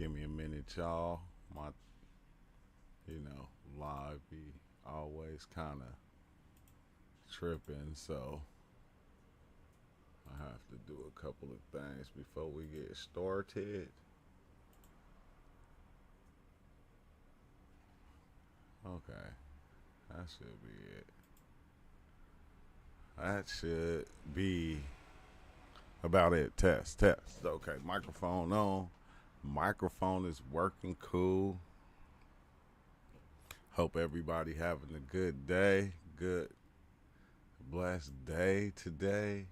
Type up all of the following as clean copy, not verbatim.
Give me a minute, y'all. My, live be always kind of tripping, so I have to do a couple of things before we get started. Okay, that should be it. That should be about it. Test, test. Okay, microphone on. Microphone is working cool. Hope everybody having a good day, good blessed day today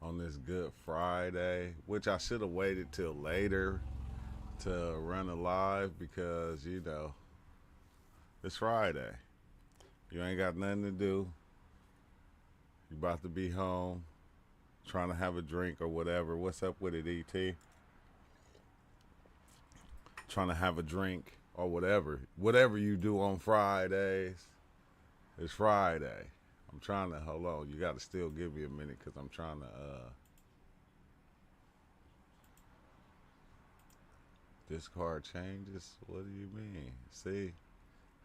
on this Good Friday, which I should have waited till later to run a live because it's Friday. You ain't got nothing to do. You about to be home, trying to have a drink or whatever. What's up with it, ET? Trying to have a drink or whatever. Whatever you do on Fridays, it's Friday. I'm trying to hold on. You got to still give me a minute because I'm trying to. This card changes. What do you mean? See,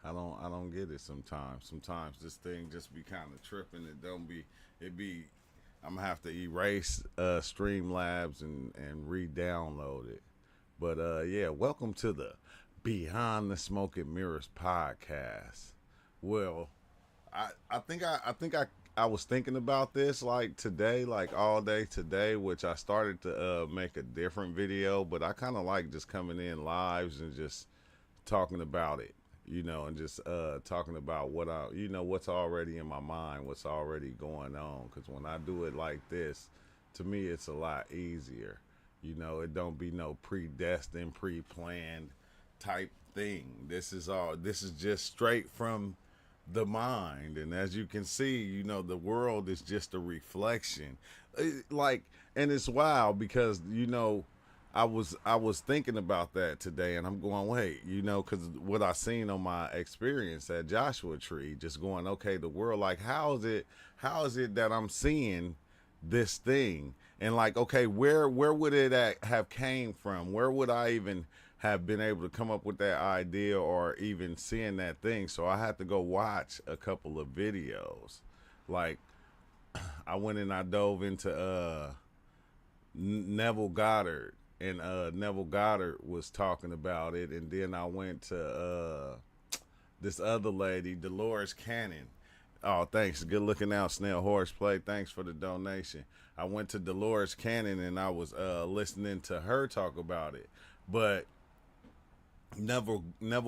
I don't get it sometimes. Sometimes this thing just be kind of tripping. It don't be. It be. I'm gonna have to erase Streamlabs and re-download it. But yeah, welcome to the Behind the Smoke and Mirrors podcast. Well, I was thinking about this like today, like all day today, which I started to make a different video, but I kind of like just coming in lives and just talking about it, and just talking about what's already in my mind, what's already going on. Because when I do it like this, to me, it's a lot easier. It don't be no predestined, pre-planned type thing. This is just straight from the mind. And as you can see, the world is just a reflection. And it's wild because, I was thinking about that today, and I'm going, wait, because what I seen on my experience at Joshua Tree, just going, okay, the world, like, how is it that I'm seeing this thing? And like, okay, where would it have came from? Where would I even have been able to come up with that idea or even seeing that thing? So I had to go watch a couple of videos. Like, I went and I dove into Neville Goddard, and Neville Goddard was talking about it, and then I went to this other lady, Dolores Cannon. Oh, thanks. Good looking out, Snail Horseplay. Thanks for the donation. I went to Dolores Cannon and I was listening to her talk about it. But Neville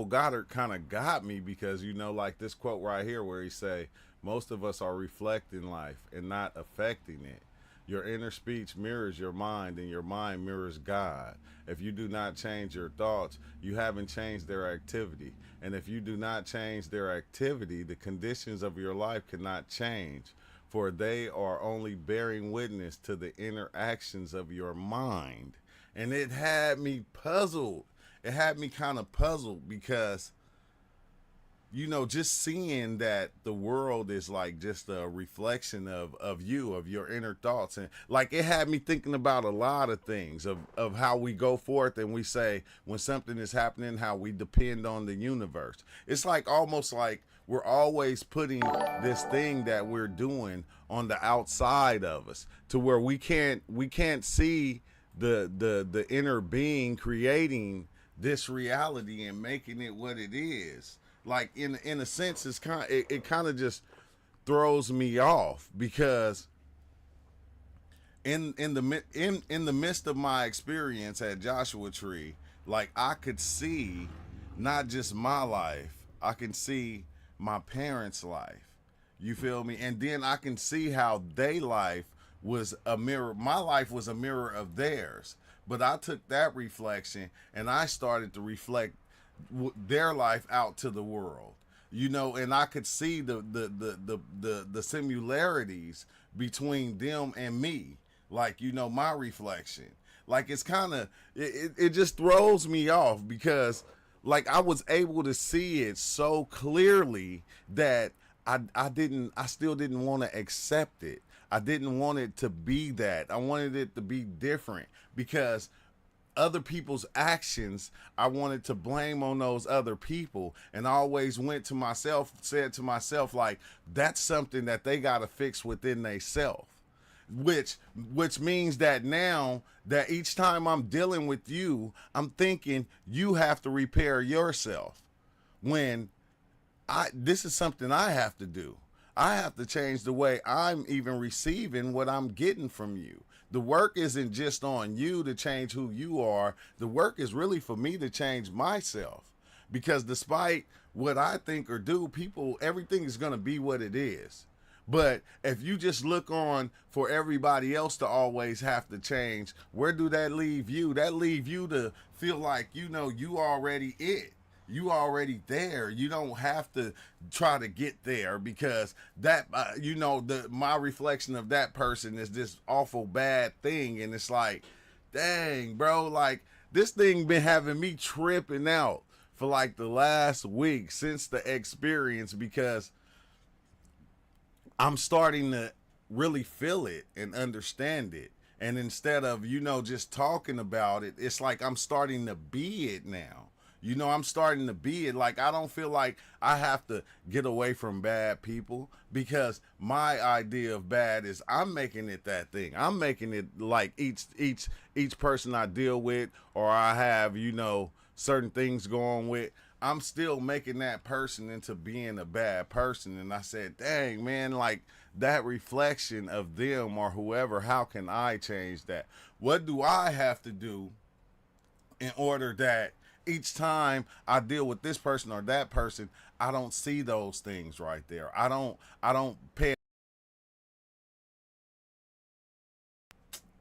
Goddard kind of got me because, like this quote right here where he say, most of us are reflecting life and not affecting it. Your inner speech mirrors your mind, and your mind mirrors God. If you do not change your thoughts, you haven't changed their activity. And if you do not change their activity, the conditions of your life cannot change, for they are only bearing witness to the interactions of your mind. And it had me puzzled. It had me kind of puzzled because just seeing that the world is like just a reflection of you, of your inner thoughts. And like, it had me thinking about a lot of things of how we go forth and we say when something is happening, how we depend on the universe. It's like almost like we're always putting this thing that we're doing on the outside of us to where we can't see the inner being creating this reality and making it what it is. Like, in a sense, it kind of just throws me off because in the midst of my experience at Joshua Tree, like, I could see not just my life, I can see my parents' life. You feel me? And then I can see how their life was a mirror. My life was a mirror of theirs. But I took that reflection and I started to reflect their life out to the world, and I could see the similarities between them and me, like, my reflection. Like, it's kind of it just throws me off because, like, I was able to see it so clearly that I still didn't want to accept it. I didn't want it to be that. I wanted it to be different because other people's actions, I wanted to blame on those other people, and I always went to myself, said to myself, like, that's something that they got to fix within themselves. which which means that now that each time I'm dealing with you, I'm thinking you have to repair yourself, when I this is something I have to do. I have to change the way I'm even receiving what I'm getting from you. The work isn't just on you to change who you are. The work is really for me to change myself. Because despite what I think or do, people, everything is going to be what it is. But if you just look on for everybody else to always have to change, where do that leave you? That leave you to feel like, you already it. You already there. You don't have to try to get there, because that my reflection of that person is this awful bad thing. And it's like, dang, bro, like, this thing been having me tripping out for like the last week since the experience, because I'm starting to really feel it and understand it. And instead of, just talking about it, it's like I'm starting to be it now. I'm starting to be it. Like, I don't feel like I have to get away from bad people, because my idea of bad is I'm making it that thing. I'm making it like each person I deal with, or I have, certain things going with, I'm still making that person into being a bad person. And I said, dang, man, like, that reflection of them or whoever, how can I change that? What do I have to do in order that each time I deal with this person or that person, I don't see those things right there. I don't pay.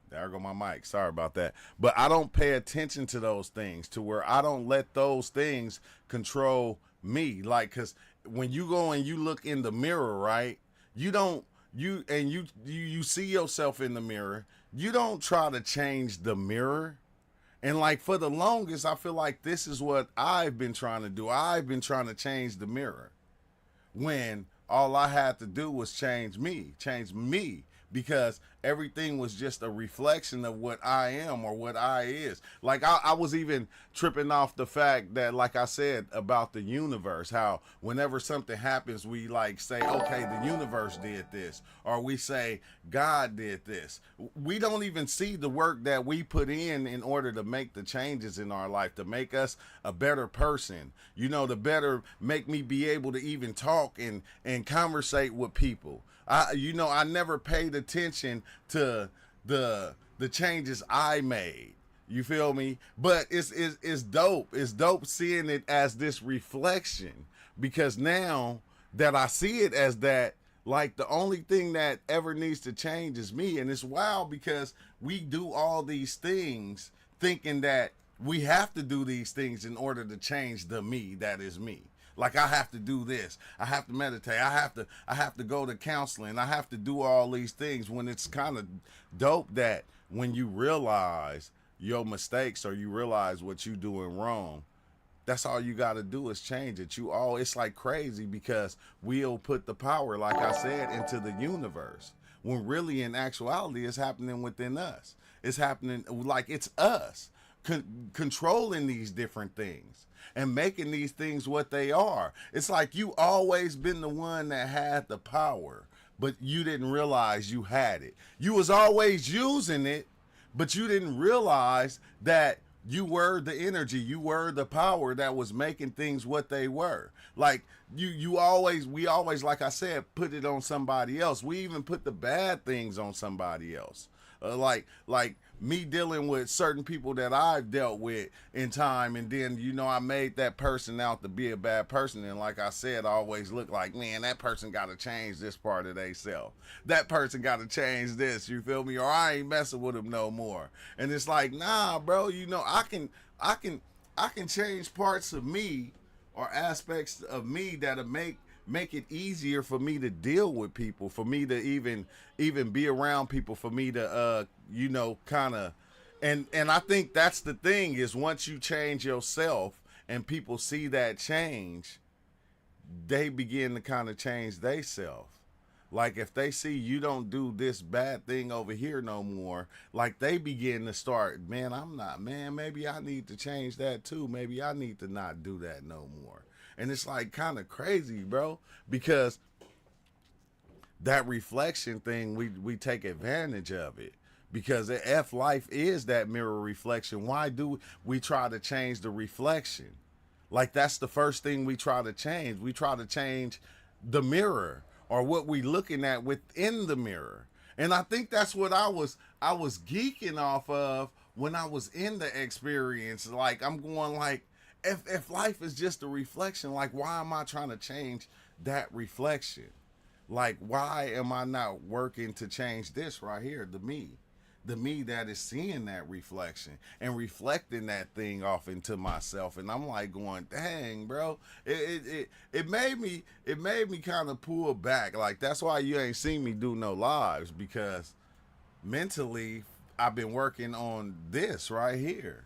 There go my mic. Sorry about that. But I don't pay attention to those things, to where I don't let those things control me. Like, cause when you go and you look in the mirror, right? You don't, you see yourself in the mirror. You don't try to change the mirror. And like, for the longest, I feel like this is what I've been trying to do. I've been trying to change the mirror, when all I had to do was change me, because everything was just a reflection of what I am or what I is. Like, I was even tripping off the fact that, like I said about the universe, how whenever something happens, we like say, okay, the universe did this, or we say God did this. We don't even see the work that we put in order to make the changes in our life, to make us a better person, to better make me be able to even talk and conversate with people. I never paid attention to the changes I made. You feel me? But it's dope. It's dope seeing it as this reflection, because now that I see it as that, like, the only thing that ever needs to change is me. And it's wild, because we do all these things thinking that we have to do these things in order to change the me that is me. Like, I have to do this. I have to meditate. I have to go to counseling. I have to do all these things, when it's kind of dope that when you realize your mistakes, or you realize what you doing wrong, that's all you got to do is change it. It's like crazy, because we'll put the power, like I said, into the universe, when really in actuality it's happening within us. It's happening, like, it's us controlling these different things and making these things what they are. It's like you always been the one that had the power, but you didn't realize you had it. You was always using it, but you didn't realize that you were the energy, you were the power that was making things what they were. Like, we always, like I said, put it on somebody else. We even put the bad things on somebody else. Like me dealing with certain people that I've dealt with in time, and then I made that person out to be a bad person, and like I said, I always look like, man, that person got to change this part of themselves. That person got to change this. You feel me? Or I ain't messing with them no more. And it's like, nah, bro. I can change parts of me, or aspects of me that'll make it easier for me to deal with people, for me to even be around people, for me to kind of, and I think that's the thing, is once you change yourself and people see that change, they begin to kind of change themselves. Like if they see you don't do this bad thing over here no more, like they begin to start, man, I'm not, man, maybe I need to change that too. Maybe I need to not do that no more. And it's like kind of crazy, bro, because that reflection thing, we take advantage of it. Because F life is that mirror reflection. Why do we try to change the reflection? Like that's the first thing we try to change. We try to change the mirror or what we looking at within the mirror. And I think that's what I was geeking off of when I was in the experience. Like I'm going like if life is just a reflection, like why am I trying to change that reflection? Like why am I not working to change this right here, the me that is seeing that reflection and reflecting that thing off into myself? And I'm like going, dang, bro, it made me kind of pull back. Like that's why you ain't seen me do no lives, because mentally I've been working on this right here.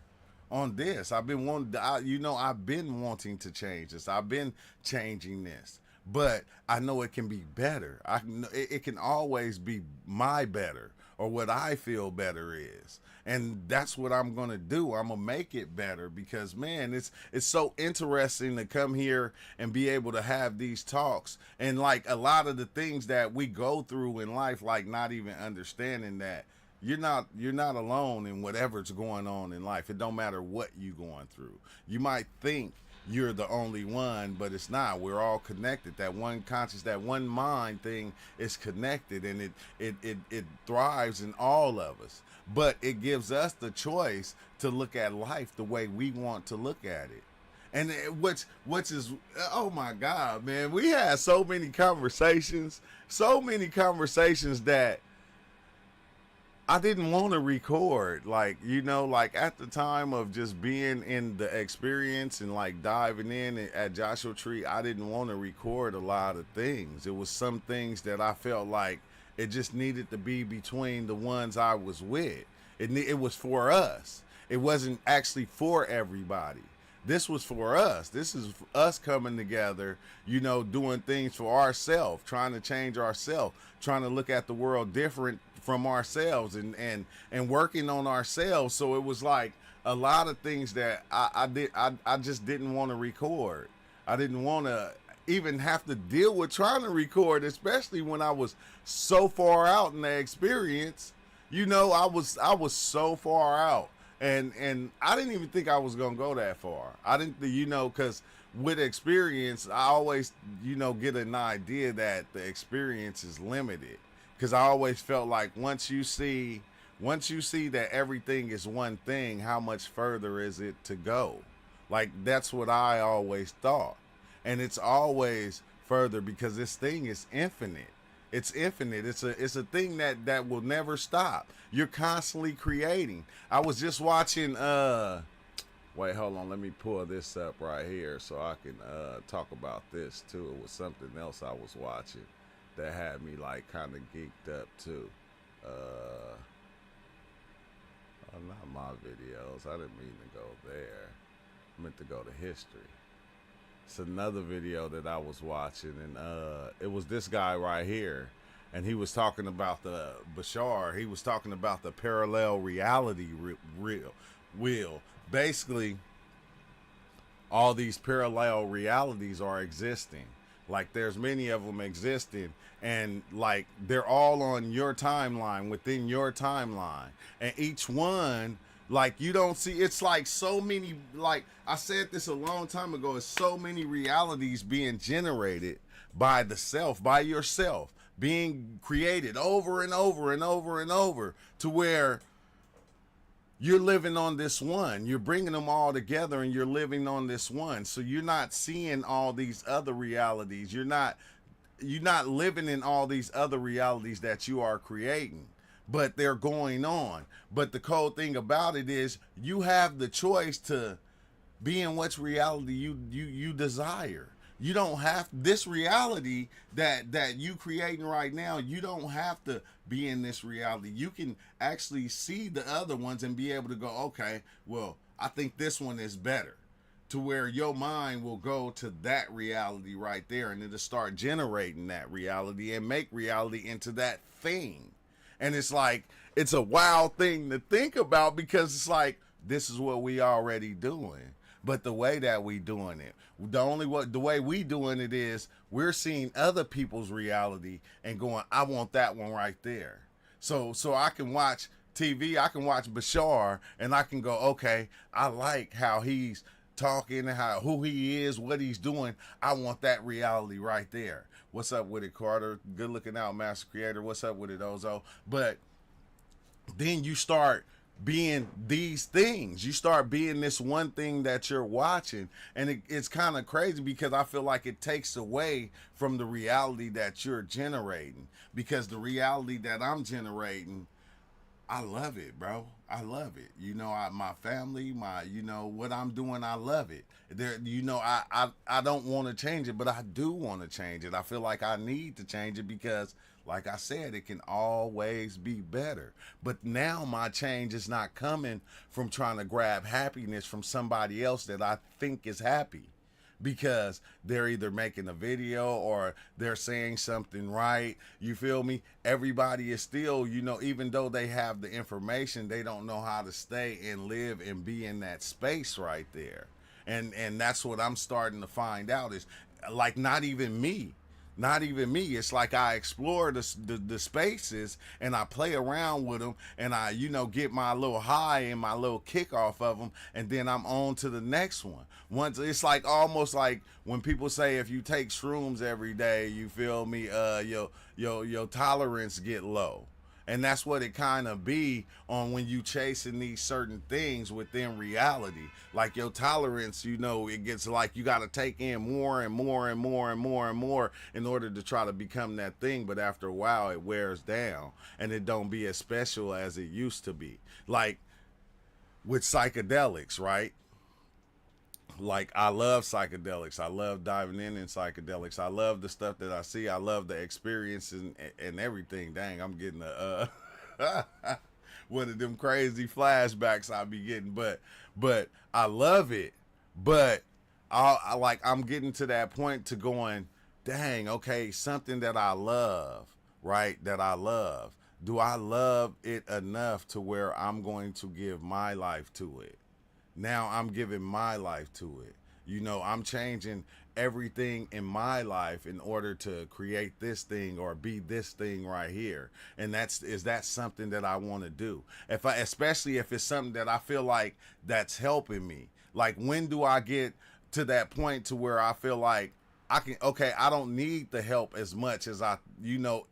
On this, I've been wanting, I've been wanting to change this. I've been changing this, but I know it can be better. It can always be my better, or what I feel better is. And that's what I'm gonna do. I'm gonna make it better, because man, it's so interesting to come here and be able to have these talks, and like a lot of the things that we go through in life, like not even understanding that you're not alone in whatever's going on in life. It don't matter what you're going through. You might think you're the only one, but it's not. We're all connected. That one conscious, that one mind thing is connected, and it thrives in all of us. But it gives us the choice to look at life the way we want to look at it. And which is, oh my God, man, we had so many conversations that I didn't want to record. Like, like at the time of just being in the experience and like diving in at Joshua Tree, I didn't want to record a lot of things. It was some things that I felt like it just needed to be between the ones I was with. It was for us. It wasn't actually for everybody. This was for us. This is us coming together, doing things for ourselves, trying to change ourselves, trying to look at the world different from ourselves, and working on ourselves. So it was like a lot of things that I just didn't want to record. I didn't want to even have to deal with trying to record, especially when I was so far out in the experience. I was so far out. And I didn't even think I was gonna go that far. I didn't, because with experience, I always, get an idea that the experience is limited. Because I always felt like once you see that everything is one thing, how much further is it to go? Like that's what I always thought, and it's always further because this thing is infinite. It's infinite. It's a thing that will never stop. You're constantly creating. I was just watching wait, hold on, let me pull this up right here so I can talk about this too. It was something else I was watching that had me like kind of geeked up too. Not my videos. I didn't mean to go there. I meant to go to history. It's another video that I was watching, and it was this guy right here, and he was talking about Bashar. He was talking about the parallel reality wheel. Basically, all these parallel realities are existing. Like there's many of them existing, and like they're all on your timeline, within your timeline, and each one, like you don't see, it's like so many, like I said this a long time ago, it's so many realities being generated by the self, by yourself, being created over and over and over and over, to where you're living on this one. You're bringing them all together and you're living on this one. So you're not seeing all these other realities. You're not living in all these other realities that you are creating, but they're going on. But the cool thing about it is you have the choice to be in which reality you desire. You don't have this reality that you creating right now. You don't have to be in this reality. You can actually see the other ones and be able to go, okay, well, I think this one is better. to where your mind will go to that reality right there, and it'll start generating that reality and make reality into that thing. And it's like, it's a wild thing to think about, because it's like, this is what we already doing. But the way that we doing it, the way we doing it is, we're seeing other people's reality and going, I want that one right there. So I can watch TV, I can watch Bashar, and I can go, okay, I like how he's talking, who he is, what he's doing. I want that reality right there. What's up with it, Carter? Good looking out, Master Creator. What's up with it, Ozo? But then you start being these things. You start being this one thing that you're watching. And it's kind of crazy, because I feel like it takes away from the reality that you're generating. Because the reality that I'm generating, I love it, bro. I love it. My family, what I'm doing, I love it. I don't want to change it, but I do want to change it. I feel like I need to change it because, like I said, it can always be better. But now my change is not coming from trying to grab happiness from somebody else that I think is happy, because they're either making a video or they're saying something right. You feel me? Everybody is still, even though they have the information, they don't know how to stay and live and be in that space right there. And that's what I'm starting to find out, is like, not even me. It's like I explore the spaces, and I play around with them, and I get my little high and my little kick off of them, and then I'm on to the next one. Once it's like, almost like when people say, if you take shrooms every day, you feel me, your tolerance get low. And that's what it kind of be on when you chasing these certain things within reality. Like, your tolerance, it gets like you got to take in more and more and more and more and more in order to try to become that thing. But after a while, it wears down, and it don't be as special as it used to be. Like with psychedelics, right? Like, I love psychedelics. I love diving in psychedelics. I love the stuff that I see. I love the experiences and everything. Dang, I'm getting one of them crazy flashbacks I be getting. But I love it. But I'm getting to that point to going, dang, okay, something that I love, right? That I love. Do I love it enough to where I'm going to give my life to it? Now I'm giving my life to it. I'm changing everything in my life in order to create this thing or be this thing right here. And is that something that I want to do? Especially if it's something that I feel like that's helping me. Like, when do I get to that point to where I feel like I don't need the help as much as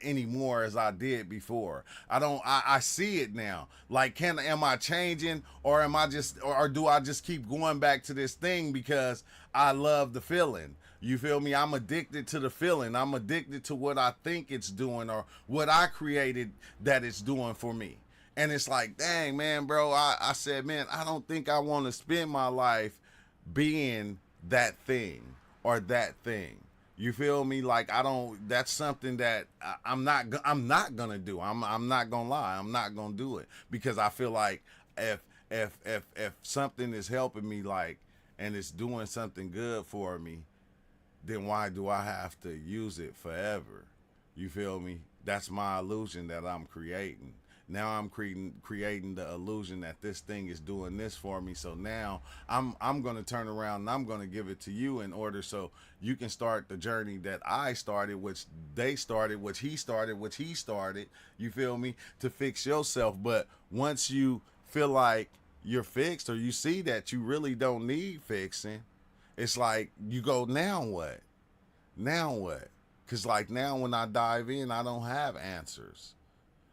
anymore as I did before. I see it now. Like, am I changing, or or do I just keep going back to this thing because I love the feeling? You feel me? I'm addicted to the feeling. I'm addicted to what I think it's doing, or what I created that it's doing for me. And it's like, dang, man, bro, I said, man, I don't think I want to spend my life being that thing or that thing. You feel me? Like, that's something that I'm not gonna do. I'm not gonna lie. I'm not gonna do it, because I feel like if something is helping me, like, and it's doing something good for me, then why do I have to use it forever? You feel me? That's my illusion that I'm creating. Now I'm creating the illusion that this thing is doing this for me. So now I'm going to turn around and I'm going to give it to you in order so you can start the journey that I started, which they started, which he started. You feel me? To fix yourself. But once you feel like you're fixed, or you see that you really don't need fixing, it's like you go, now what? Now what? Because, like, now when I dive in, I don't have answers.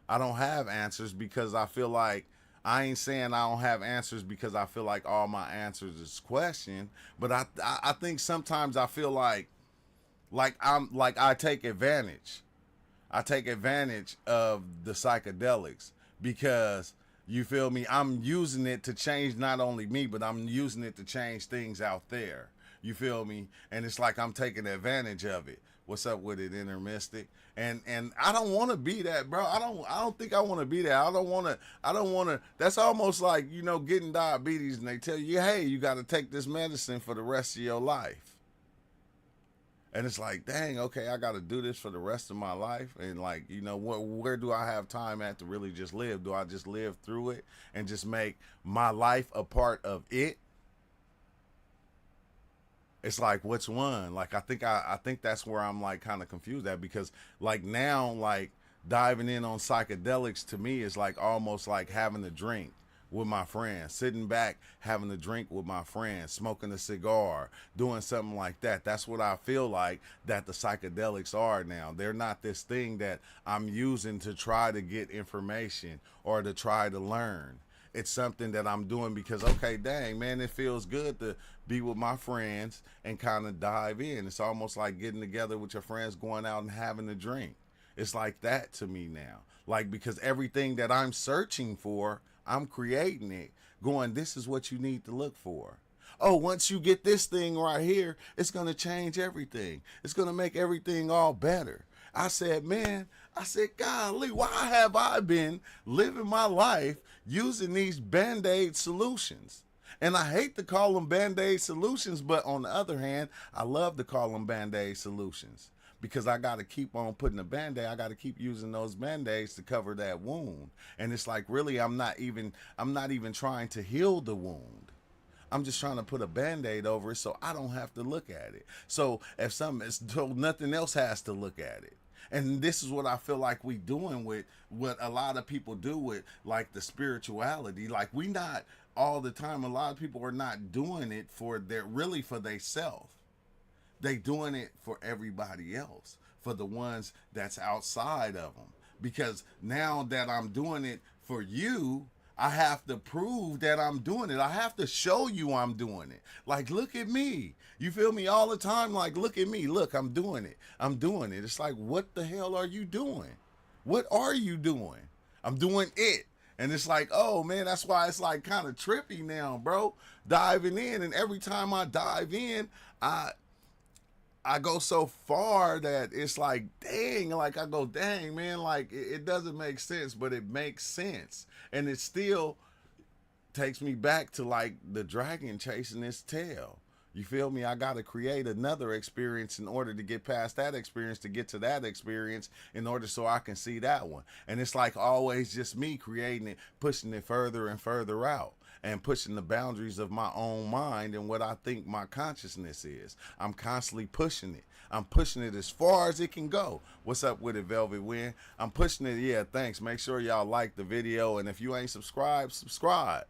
I don't have answers because I feel like, I ain't saying I don't have answers because I feel like all my answers is questioned, but I think sometimes I feel like I take advantage. I take advantage of the psychedelics because, you feel me, I'm using it to change not only me, but I'm using it to change things out there. You feel me? And it's like I'm taking advantage of it. What's up with it, Inner Mystic? And I don't want to be that, bro. I don't think I want to be that. I don't want to. That's almost like, getting diabetes and they tell you, hey, you got to take this medicine for the rest of your life. And it's like, dang, okay, I got to do this for the rest of my life. And like, where do I have time at to really just live? Do I just live through it and just make my life a part of it? It's like, which one? Like, I think that's where I'm like kind of confused at, because like now, like diving in on psychedelics to me is like almost like having a drink with my friends, sitting back, having a drink with my friends, smoking a cigar, doing something like that. That's what I feel like that the psychedelics are now. They're not this thing that I'm using to try to get information or to try to learn. It's something that I'm doing because, okay, dang, man, it feels good to be with my friends and kind of dive in. It's almost like getting together with your friends, going out and having a drink. It's like that to me now. Like, because everything that I'm searching for, I'm creating it, going, this is what you need to look for. Oh, once you get this thing right here, it's going to change everything. It's going to make everything all better. I said, golly, why have I been living my life using these Band-Aid solutions? And I hate to call them Band-Aid solutions, but on the other hand, I love to call them Band-Aid solutions. Because I got to keep on putting a Band-Aid. I got to keep using those Band-Aids to cover that wound. And it's like, really, I'm not even trying to heal the wound. I'm just trying to put a Band-Aid over it so I don't have to look at it. So nothing else has to look at it. And this is what I feel like we doing with what a lot of people do with like the spirituality. Like, we not all the time, a lot of people are not doing it for themselves. They doing it for everybody else, for the ones that's outside of them. Because now that I'm doing it for you, I have to prove that I'm doing it. I have to show you I'm doing it. Like, look at me. You feel me all the time? Like, look at me. Look, I'm doing it. I'm doing it. It's like, what the hell are you doing? What are you doing? I'm doing it. And it's like, oh man, that's why it's like kind of trippy now, bro. Diving in. And every time I dive in, I go so far that it's like, dang, like I go, dang, man, like it doesn't make sense, but it makes sense. And it still takes me back to like the dragon chasing its tail. You feel me? I got to create another experience in order to get past that experience, to get to that experience in order so I can see that one. And it's like always just me creating it, pushing it further and further out, and pushing the boundaries of my own mind and what I think my consciousness is. I'm constantly pushing it. I'm pushing it as far as it can go. What's up with it, Velvet Wind? I'm pushing it. Yeah, thanks. Make sure y'all like the video. And if you ain't subscribed, subscribe.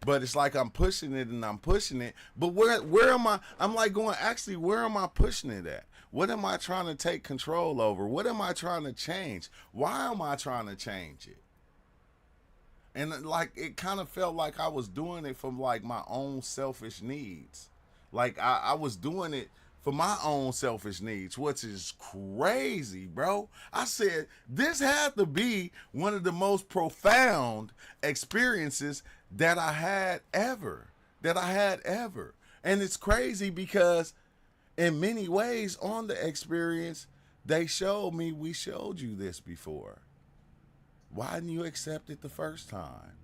But it's like I'm pushing it and I'm pushing it. But where am I? I'm like going, actually, where am I pushing it at? What am I trying to take control over? What am I trying to change? Why am I trying to change it? And like, it kind of felt like I was doing it from like my own selfish needs. Like I was doing it for my own selfish needs, which is crazy, bro. I said, this had to be one of the most profound experiences that I had ever. And it's crazy because in many ways on the experience, they showed me, we showed you this before. Why didn't you accept it the first time?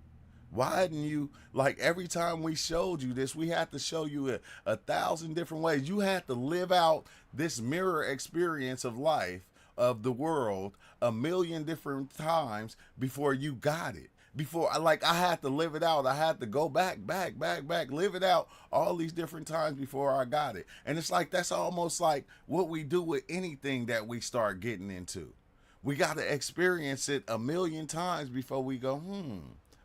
Why didn't you, like every time we showed you this, we had to show you a thousand different ways. You had to live out this mirror experience of life, of the world, a million different times before you got it. Before, like, I had to live it out. I had to go back, live it out all these different times before I got it. And it's like, that's almost like what we do with anything that we start getting into. We got to experience it a million times before we go,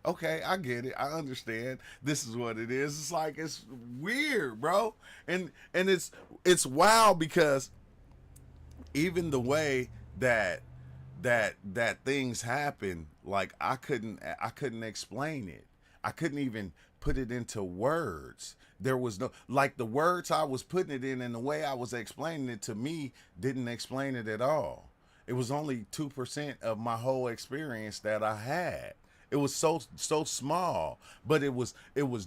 okay, I get it. I understand. This is what it is. It's like, it's weird, bro. And it's wild because even the way that things happen, like I couldn't explain it. I couldn't even put it into words. There was no, like the words I was putting it in and the way I was explaining it to me didn't explain it at all. It was only 2% of my whole experience that I had. It was so small, but it was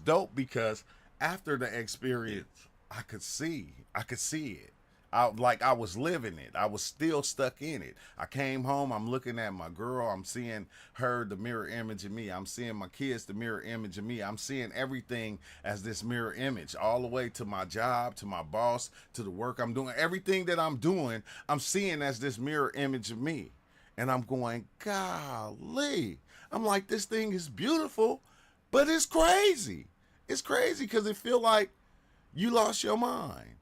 dope because after the experience, I could see it. I was living it. I was still stuck in it. I came home, I'm looking at my girl, I'm seeing her the mirror image of me. I'm seeing my kids the mirror image of me. I'm seeing everything as this mirror image, all the way to my job, to my boss, to the work I'm doing. Everything that I'm doing, I'm seeing as this mirror image of me. And I'm going, golly. I'm like, this thing is beautiful, but it's crazy. It's crazy because it feel like you lost your mind.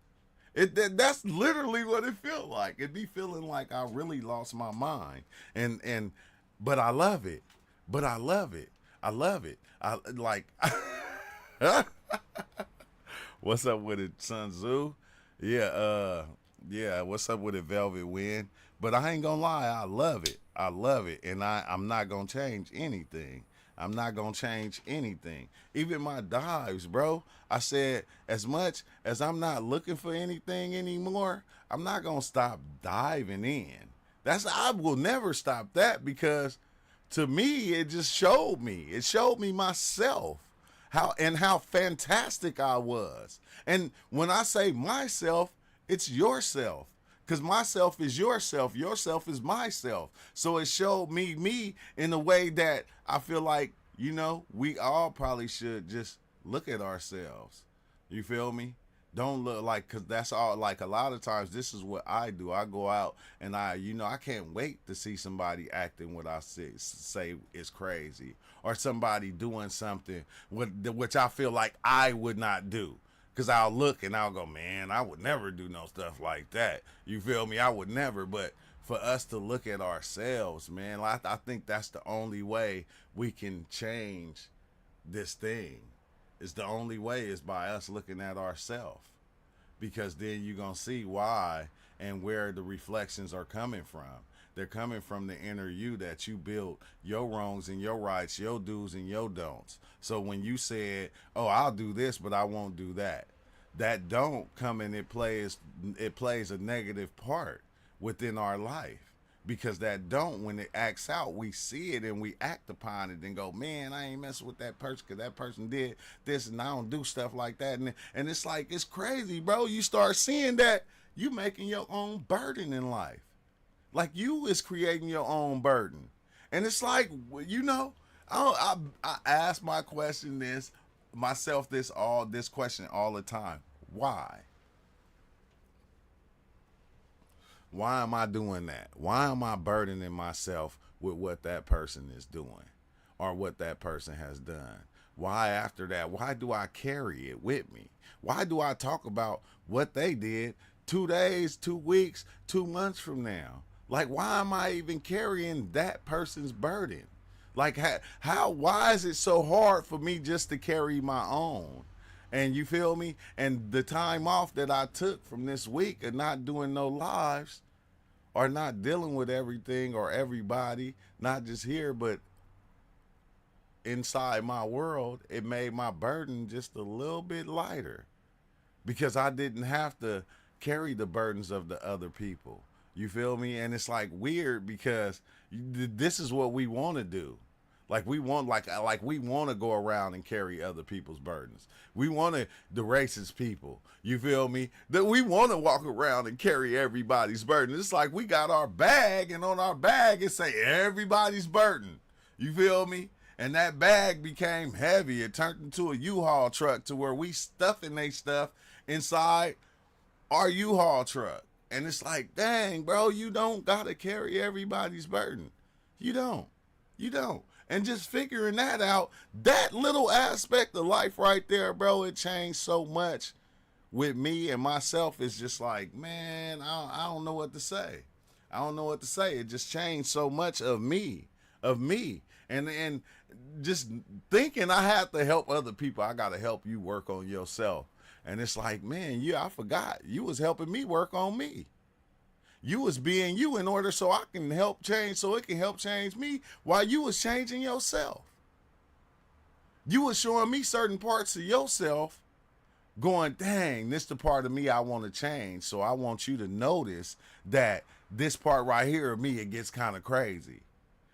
That's literally what it felt like. It be feeling like I really lost my mind, and but I love it. But I love it. I love it. I like. What's up with it, Sun Tzu? Yeah. What's up with it, Velvet Wind? But I ain't gonna lie, I love it. I love it, and I'm not gonna change anything. I'm not gonna change anything. Even my dives, bro. I said, as much as I'm not looking for anything anymore, I'm not gonna stop diving in. I will never stop that, because to me it just showed me. It showed me myself. How fantastic I was. And when I say myself, it's yourself. Because myself is yourself is myself. So it showed me in a way that I feel like, we all probably should just look at ourselves. You feel me? Don't look like, because that's all, like a lot of times this is what I do. I go out and I can't wait to see somebody acting what I say is crazy, or somebody doing something which I feel like I would not do. Because I'll look and I'll go, man, I would never do no stuff like that. You feel me? I would never. But for us to look at ourselves, man, I think that's the only way we can change this thing. It's the only way is by us looking at ourselves. Because then you're going to see why and where the reflections are coming from. They're coming from the inner you that you built your wrongs and your rights, your do's and your don'ts. So when you said, oh, I'll do this, but I won't do that, that don't come in, it plays a negative part within our life. Because that don't, when it acts out, we see it and we act upon it and go, man, I ain't messing with that person because that person did this and I don't do stuff like that. And it's like, it's crazy, bro. You start seeing that you making your own burden in life. Like you is creating your own burden. And it's like, I ask myself this question all the time. Why? Why am I doing that? Why am I burdening myself with what that person is doing or what that person has done? Why after that? Why do I carry it with me? Why do I talk about what they did 2 days, 2 weeks, 2 months from now? Like, why am I even carrying that person's burden? Like, why is it so hard for me just to carry my own? And you feel me? And the time off that I took from this week of not doing no lives or not dealing with everything or everybody, not just here, but inside my world, it made my burden just a little bit lighter because I didn't have to carry the burdens of the other people. You feel me? And it's like weird because this is what we want to do. Like we want to go around and carry other people's burdens. We want to the racist people. You feel me? That we want to walk around and carry everybody's burden. It's like we got our bag and on our bag it say everybody's burden. You feel me? And that bag became heavy. It turned into a U-Haul truck to where we stuffing they stuff inside our U-Haul truck. And it's like, dang, bro, you don't got to carry everybody's burden. You don't. And just figuring that out, that little aspect of life right there, bro, it changed so much with me and myself. It's just like, man, I don't know what to say. It just changed so much of me. And just thinking I have to help other people. I got to help you work on yourself. And it's like, man, I forgot. You was helping me work on me. You was being you in order so I can help change, so it can help change me while you was changing yourself. You was showing me certain parts of yourself going, dang, this the part of me I want to change. So I want you to notice that this part right here of me, it gets kind of crazy.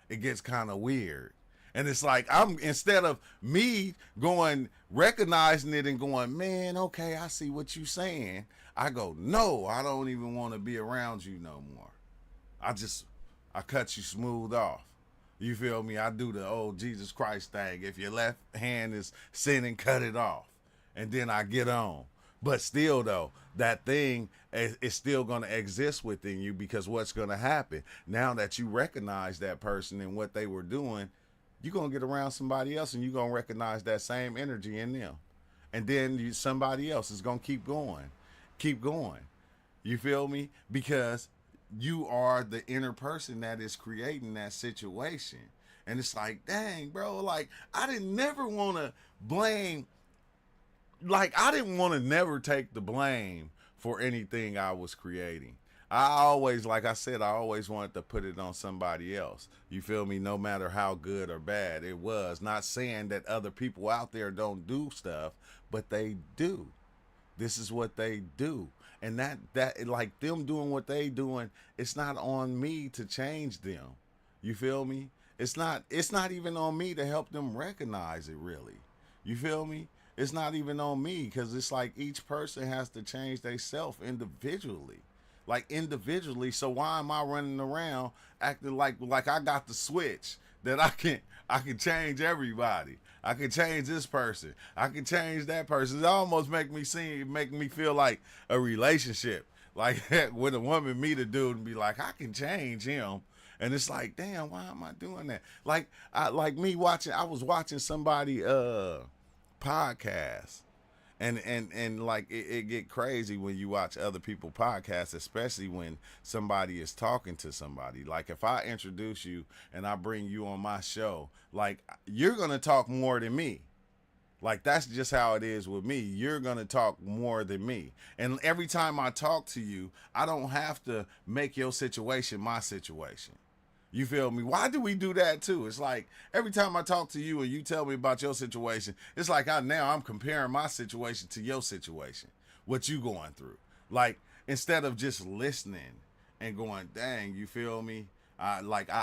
It gets kind of weird. And it's like, instead of me going, recognizing it and going, man, okay, I see what you saying. I go, no, I don't even want to be around you no more. I cut you smooth off. You feel me? I do the old Jesus Christ thing. If your left hand is sinning, cut it off. And then I get on. But still, though, that thing is still going to exist within you, because what's going to happen now that you recognize that person and what they were doing, you're going to get around somebody else and you're going to recognize that same energy in them. And then somebody else is going to keep going. Keep going. You feel me? Because you are the inner person that is creating that situation. And it's like, dang, bro, like, I didn't never want to blame. Like, I didn't want to never take the blame for anything I was creating. I always, like I said, I always wanted to put it on somebody else. You feel me? No matter how good or bad it was. Not saying that other people out there don't do stuff, but they do. This is what they do. And that like them doing what they doing, it's not on me to change them. You feel me? It's not even on me to help them recognize it, really. You feel me? It's not even on me, because it's like each person has to change themselves individually. Like individually. So why am I running around acting like I got the switch that I can change everybody? I can change this person. I can change that person. It almost make me feel like a relationship. Like when a woman meet a dude and be like, I can change him. And it's like, damn, why am I doing that? Like I was watching somebody podcast. And like it get crazy when you watch other people podcasts, especially when somebody is talking to somebody. Like if I introduce you and I bring you on my show, like you're gonna talk more than me. Like that's just how it is with me. You're gonna talk more than me. And every time I talk to you, I don't have to make your situation my situation. You feel me? Why do we do that too? It's like every time I talk to you and you tell me about your situation, it's like I'm comparing my situation to your situation, what you going through. Like instead of just listening and going, dang, you feel me? I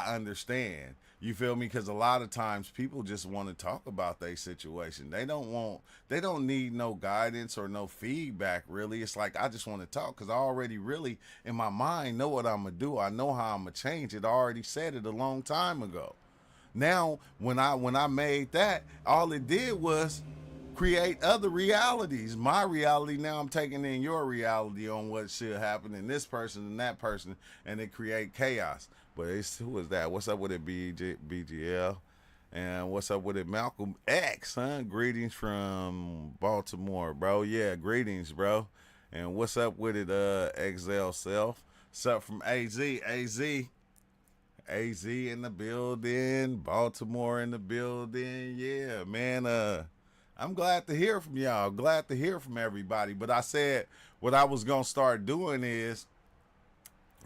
understand. You feel me? Because a lot of times people just want to talk about their situation. They don't need no guidance or no feedback, really. It's like, I just want to talk because I already really, in my mind, know what I'm going to do. I know how I'm going to change it. I already said it a long time ago. Now, when I made that, all it did was create other realities. My reality, now I'm taking in your reality on what should happen in this person and that person, and it create chaos. But who is that? What's up with it, BGL? And what's up with it, Malcolm X, huh? Greetings from Baltimore, bro. Yeah, greetings, bro. And what's up with it, XL Self? What's up from AZ in the building, Baltimore in the building. Yeah, man, I'm glad to hear from y'all. Glad to hear from everybody. But I said what I was going to start doing is,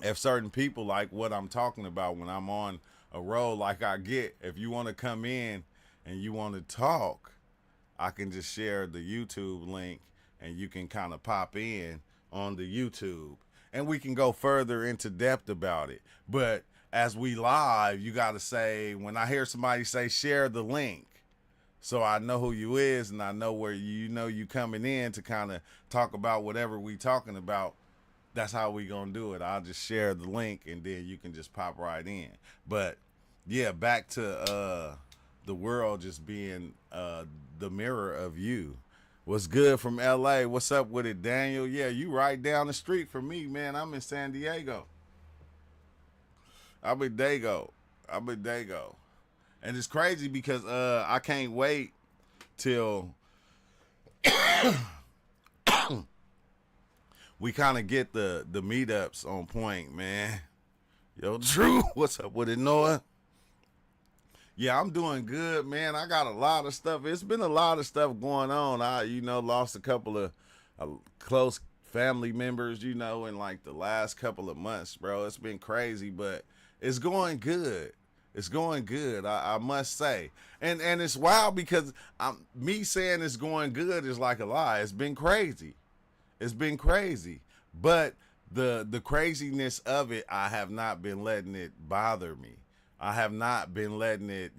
if certain people like what I'm talking about when I'm on a roll like I get, if you want to come in and you want to talk, I can just share the YouTube link and you can kind of pop in on the YouTube and we can go further into depth about it. But as we live, you got to say, when I hear somebody say share the link, so I know who you is and I know where you coming in to kind of talk about whatever we talking about. That's how we gonna do it. I'll just share the link and then you can just pop right in. But yeah, back to the world just being the mirror of you. What's good from LA? What's up with it, Daniel? Yeah, you right down the street from me, man. I'm in San Diego. I'm in Dago. And it's crazy because I can't wait till we kind of get the meetups on point, man. Yo, Drew, what's up with it, Noah? Yeah, I'm doing good, man. I got a lot of stuff. It's been a lot of stuff going on. I, lost a couple of close family members, in like the last couple of months, bro. It's been crazy, but it's going good. It's going good, I must say. And it's wild because me saying it's going good is like a lie. It's been crazy. But the craziness of it, I have not been letting it bother me. I have not been letting it,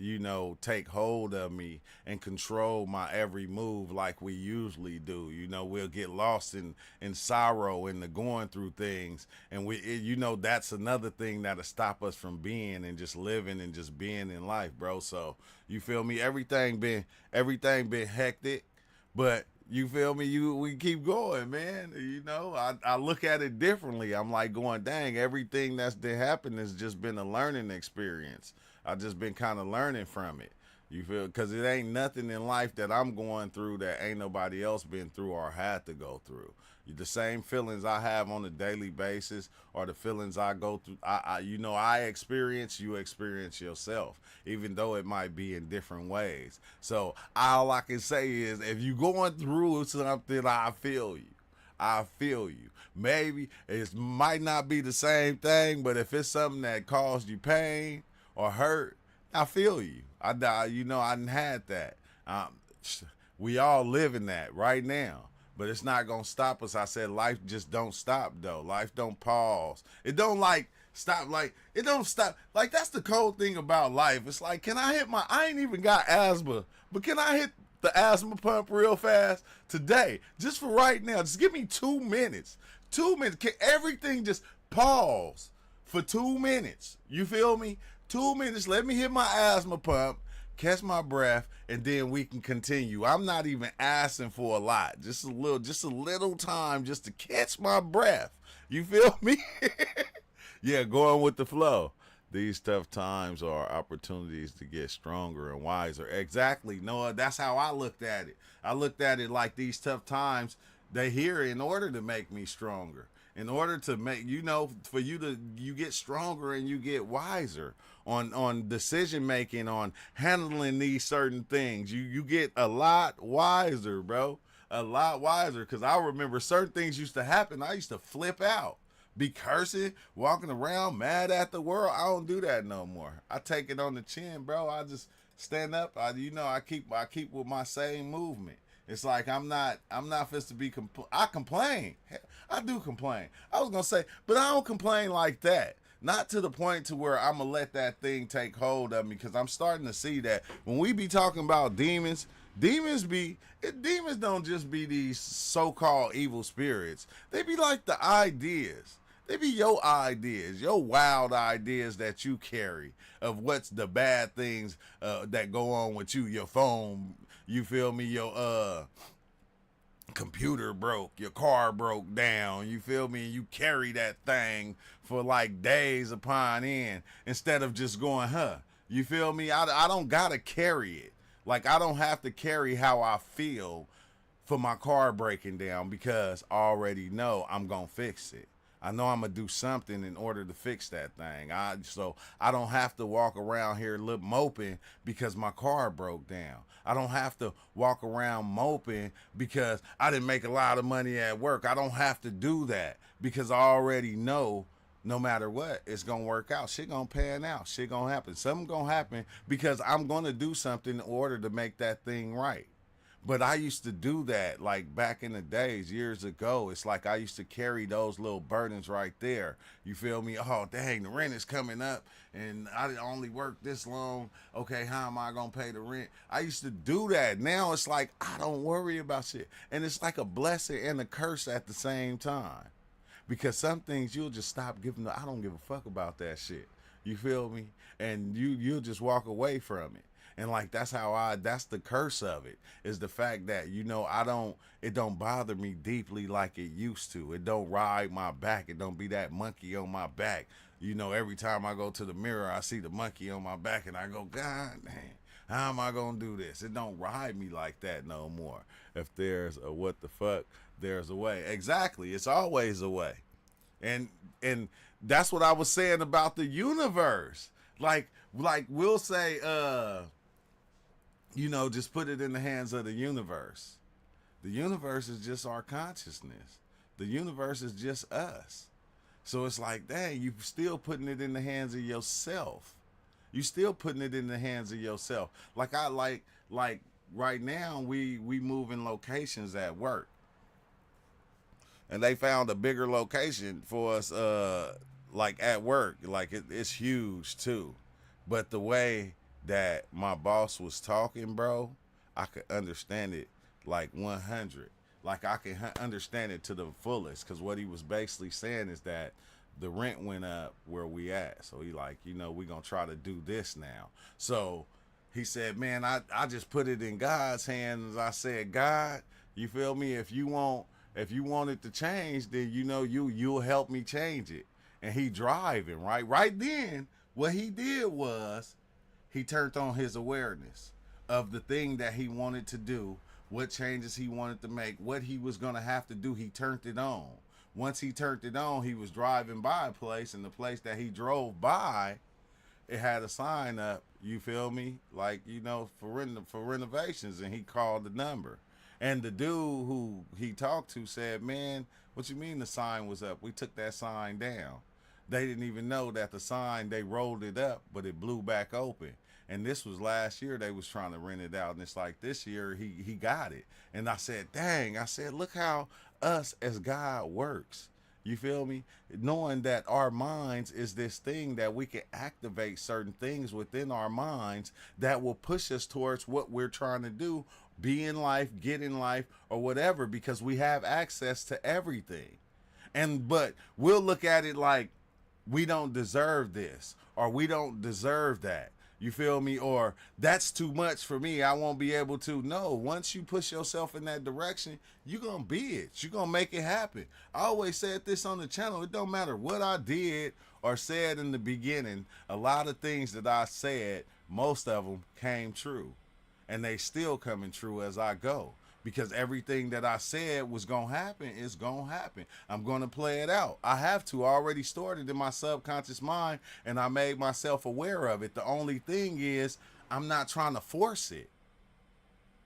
take hold of me and control my every move like we usually do. We'll get lost in sorrow and the going through things. And that's another thing that'll stop us from being and just living and just being in life, bro. So you feel me? Everything been hectic, but you feel me? We keep going, man. I look at it differently. I'm like going, dang, everything that's been happening has just been a learning experience. I just been kind of learning from it. You feel? Because it ain't nothing in life that I'm going through that ain't nobody else been through or had to go through. The same feelings I have on a daily basis are the feelings I go through. I experience, you experience yourself, even though it might be in different ways. So all I can say is, if you going through something, I feel you. I feel you. Maybe it might not be the same thing, but if it's something that caused you pain or hurt, I feel you. I done had that. We all live in that right now. But it's not gonna stop us. I said life just don't stop though. Life don't pause. It don't stop. It don't stop. That's the cold thing about life. It's like, can I hit I ain't even got asthma, but can I hit the asthma pump real fast today? Just for right now. Just give me 2 minutes. 2 minutes. Can everything just pause for 2 minutes? You feel me? 2 minutes. Let me hit my asthma pump, catch my breath, and then we can continue. I'm not even asking for a lot. Just a little time just to catch my breath. You feel me? Yeah, going with the flow. These tough times are opportunities to get stronger and wiser. Exactly, Noah. That's how I looked at it. I looked at it like these tough times, they're here in order to make me stronger. In order to make, for you get stronger and you get wiser on decision making, on handling these certain things. You get a lot wiser, bro. A lot wiser. Because I remember certain things used to happen. I used to flip out, be cursing, walking around mad at the world. I don't do that no more. I take it on the chin, bro. I just stand up. I keep with my same movement. It's like I'm not supposed to be I complain. I do complain. I was gonna say, but I don't complain like that. Not to the point to where I'm gonna let that thing take hold of me, because I'm starting to see that when we be talking about demons, demons don't just be these so-called evil spirits. They be like the ideas. They be your ideas, your wild ideas that you carry of what's the bad things that go on with you. Your phone, you feel me? Your computer broke, your car broke down, you feel me? And you carry that thing for like days upon end instead of just going, you feel me? I don't gotta carry it. Like, I don't have to carry how I feel for my car breaking down, because I already know I'm gonna fix it. I know I'm gonna do something in order to fix that thing. So I don't have to walk around here moping because my car broke down. I don't have to walk around moping because I didn't make a lot of money at work. I don't have to do that, because I already know no matter what, it's gonna work out. Shit gonna pan out. Shit gonna happen. Something gonna happen because I'm gonna do something in order to make that thing right. But I used to do that, like, back in the days, years ago. It's like I used to carry those little burdens right there. You feel me? Oh, dang, the rent is coming up and I only worked this long. Okay, how am I going to pay the rent? I used to do that. Now it's like, I don't worry about shit. And it's like a blessing and a curse at the same time. Because some things you'll just stop giving. I don't give a fuck about that shit. You feel me? And you'll just walk away from it. And like, that's the curse of it, is the fact that, it don't bother me deeply like it used to. It don't ride my back. It don't be that monkey on my back. Every time I go to the mirror, I see the monkey on my back and I go, God damn, how am I going to do this? It don't ride me like that no more. If there's a what the fuck, there's a way. Exactly. It's always a way. And that's what I was saying about the universe. Like we'll say, just put it in the hands of the universe. The universe is just our consciousness. The universe is just us. So it's like, dang, you still putting it in the hands of yourself. You still putting it in the hands of yourself. Like right now, we move in locations at work. And they found a bigger location for us, like at work. Like it's huge too. But the way that my boss was talking, bro, I could understand it like 100. Like I can understand it to the fullest, because what he was basically saying is that the rent went up where we at. So he like, we gonna try to do this now. So he said, man, I just put it in God's hands. I said, God, you feel me? If you want it to change, then you'll help me change it. And he driving, right? Right then, what he did was he turned on his awareness of the thing that he wanted to do, what changes he wanted to make, what he was going to have to do. He turned it on. Once he turned it on, he was driving by a place, and the place that he drove by, it had a sign up, you feel me? Like, for renovations, and he called the number. And the dude who he talked to said, man, what you mean the sign was up? We took that sign down. They didn't even know that the sign, they rolled it up, but it blew back open. And this was last year they was trying to rent it out. And it's like this year he got it. And I said, dang, I said, look how us as God works. You feel me? Knowing that our minds is this thing that we can activate certain things within our minds that will push us towards what we're trying to do, be in life, get in life, or whatever, because we have access to everything. But we'll look at it like we don't deserve this, or we don't deserve that. You feel me? Or that's too much for me, I won't be able to. No, once you push yourself in that direction, you're going to be it. You're going to make it happen. I always said this on the channel. It don't matter what I did or said in the beginning. A lot of things that I said, most of them came true. And they still coming true as I go. Because everything that I said was going to happen is going to happen. I'm going to play it out. I have to. I already stored it in my subconscious mind, and I made myself aware of it. The only thing is, I'm not trying to force it.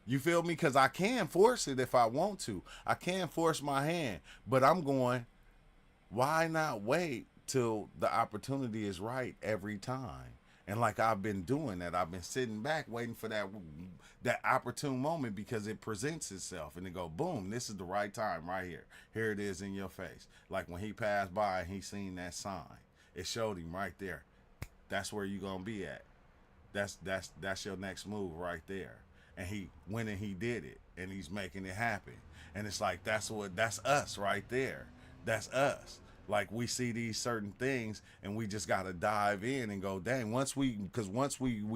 You feel me? Because I can force it if I want to. I can force my hand. But I'm going, why not wait till the opportunity is right every time? And like I've been doing that, I've been sitting back waiting for that opportune moment, because it presents itself and it go boom, this is the right time right here. Here it is in your face. Like when he passed by and he seen that sign, it showed him right there. That's where you gonna be at. That's your next move right there. And he went and he did it, and he's making it happen. And it's like that's us right there. That's us. Like we see these certain things, and we just gotta dive in and go, dang. Once we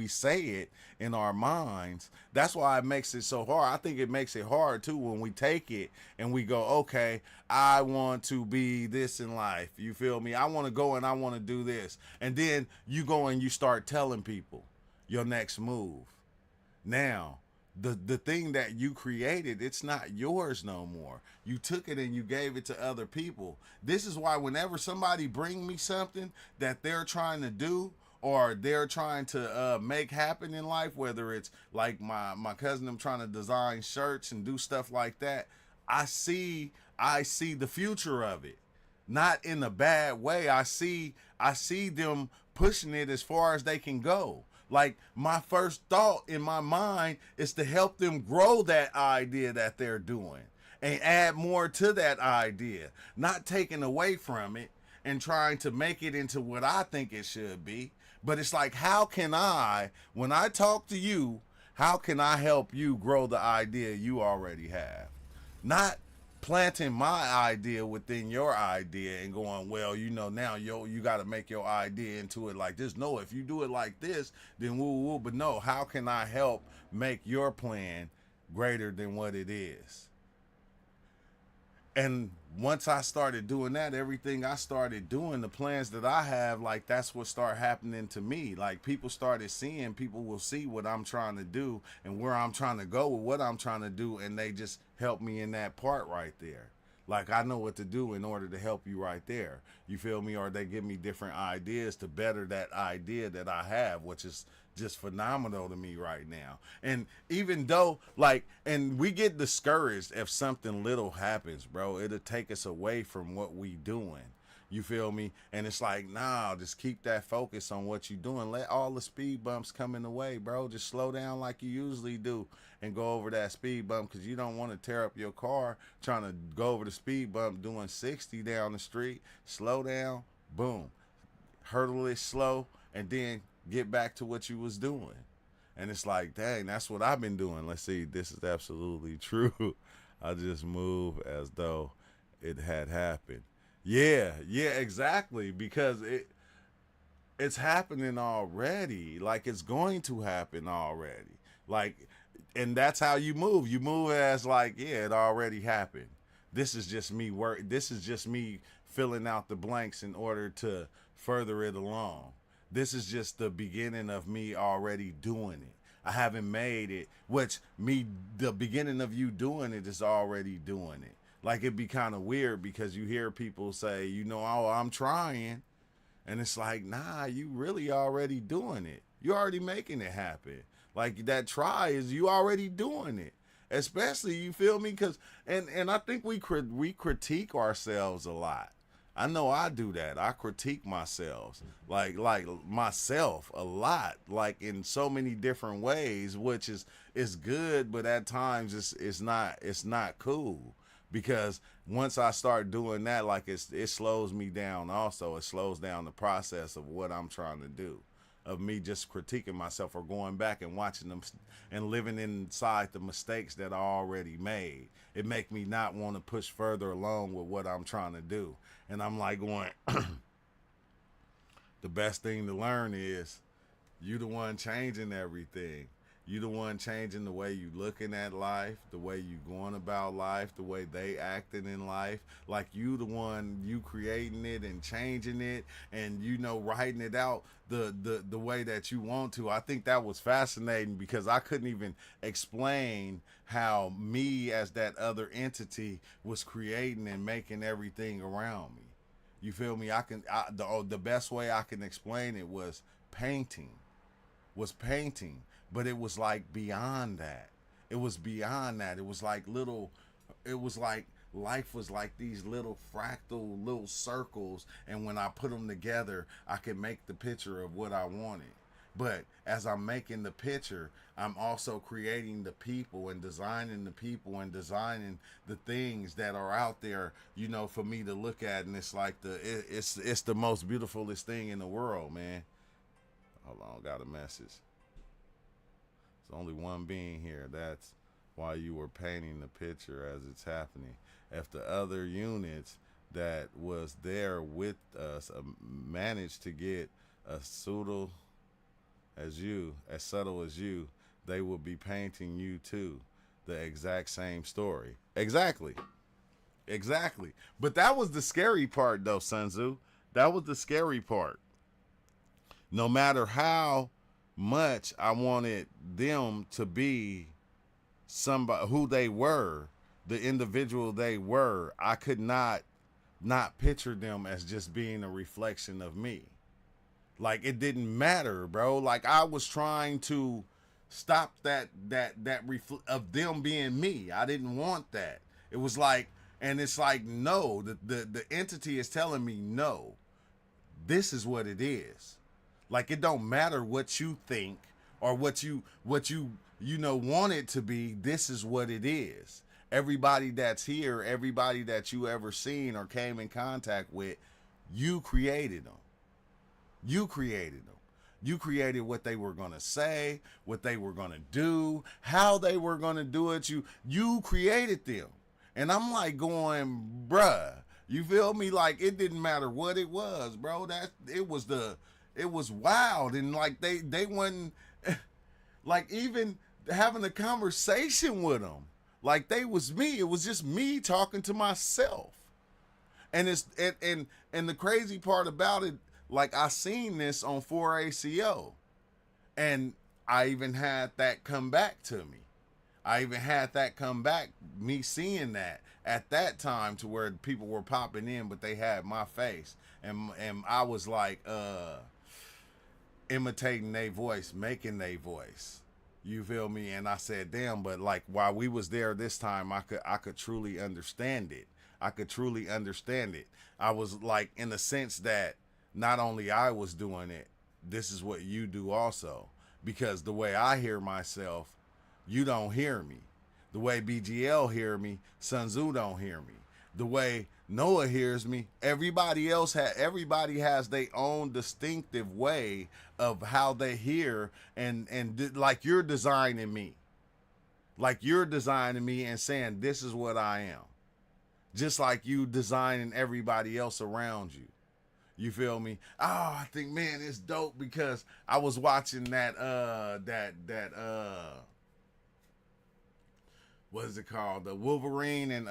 say it in our minds, that's why it makes it so hard. I think it makes it hard too when we take it and we go, okay, I want to be this in life. You feel me? I want to go and I want to do this, and then you go and you start telling people your next move. Now, the thing that you created, it's not yours no more. You took it and you gave it to other people. This is why whenever somebody bring me something that they're trying to do, or they're trying to make happen in life, whether it's like my cousin, I'm trying to design shirts and do stuff like that, I see the future of it. Not in a bad way. I see them pushing it as far as they can go. Like my first thought in my mind is to help them grow that idea that they're doing and add more to that idea, not taking away from it and trying to make it into what I think it should be. But it's like, how can I, when I talk to you, how can I help you grow the idea you already have? Not planting my idea within your idea and going, well, now you got to make your idea into it like this. No, if you do it like this, then woo. But no, how can I help make your plan greater than what it is? And once I started doing that, everything I started doing, the plans that I have, like that's what started happening to me. Like people will see what I'm trying to do and where I'm trying to go with what I'm trying to do, and they just help me in that part right there. Like I know what to do in order to help you right there. You feel me? Or they give me different ideas to better that idea that I have, which is just phenomenal to me right now. And even though and we get discouraged if something little happens, bro, it'll take us away from what we doing. You feel me? And it's like, nah, just keep that focus on what you're doing. Let all the speed bumps come in the way, bro. Just slow down like you usually do and go over that speed bump, because you don't want to tear up your car trying to go over the speed bump doing 60 down the street. Slow down, boom. Hurdle it slow, and then get back to what you was doing. And it's like, dang, that's what I've been doing. Let's see, this is absolutely true. I just move as though it had happened. Yeah, yeah, exactly. Because it's happening already. Like it's going to happen already. Like, and that's how you move. You move as like, yeah, it already happened. This is just me work. This is just me filling out the blanks in order to further it along. This is just the beginning of me already doing it. I haven't made it, which me, the beginning of you doing it is already doing it. Like it'd be kind of weird because you hear people say, you know, oh, I'm trying. And it's like, nah, you really already doing it. You already making it happen. Like that try is you already doing it. Especially, you feel me? Cause and I think we critique ourselves a lot. I know I do that. I critique myself, like myself a lot, like in so many different ways, which is good, but at times it's not cool because once I start doing that, like it slows me down. Also, it slows down the process of what I'm trying to do, of me just critiquing myself or going back and watching them and living inside the mistakes that I already made. It make me not want to push further along with what I'm trying to do. And I'm like going, the best thing to learn is you the one changing everything. You the one changing the way you looking at life, the way you going about life, the way they acting in life. Like you the one, you creating it and changing it and, you know, writing it out the way that you want to. I think that was fascinating because I couldn't even explain how me as that other entity was creating and making everything around me. You feel me? The best way I can explain it was painting, but it was like beyond that. It was beyond that. It was like it was like life was like these little fractal little circles, and when I put them together, I could make the picture of what I wanted. But as I'm making the picture, I'm also creating the people and designing the things that are out there, you know, for me to look at. And it's like it's the most beautifulest thing in the world, man. Hold on, got a message. There's only one being here. That's why you were painting the picture as it's happening. If the other units that was there with us managed to get as subtle as you, they would be painting you too. The exact same story. Exactly. Exactly. But that was the scary part though, Sun Tzu. That was the scary part. No matter how much I wanted them to be somebody who they were, the individual they were, I could not picture them as just being a reflection of me. Like it didn't matter, bro. Like I was trying to stop that of them being me. I didn't want that. It was like, and it's like, no, the entity is telling me no. This is what it is. Like it don't matter what you think or what you want it to be. This is what it is. Everybody that's here, everybody that you ever seen or came in contact with, you created them. You created them. You created what they were gonna say, what they were gonna do, how they were gonna do it. You created them. And I'm like going, bruh, you feel me? Like it didn't matter what it was, bro. It was wild. And like they wasn't like even having a conversation with them. Like they was me. It was just me talking to myself. And and the crazy part about it, like I seen this on 4ACO, and I even had that come back to me. Me seeing that at that time to where people were popping in, but they had my face, and I was like imitating their voice, making their voice. You feel me? And I said, damn, but like while we was there this time, I could truly understand it. I could truly understand it. I was like, in the sense that not only I was doing it, this is what you do also. Because the way I hear myself, you don't hear me. The way BGL hear me, Sun Tzu don't hear me. the way Noah hears me. Everybody has their own distinctive way of how they hear, and like you're designing me. Like you're designing me and saying this is what I am. Just like you designing everybody else around you. You feel me? Oh, I think, man, it's dope because I was watching that what is it called? The Wolverine and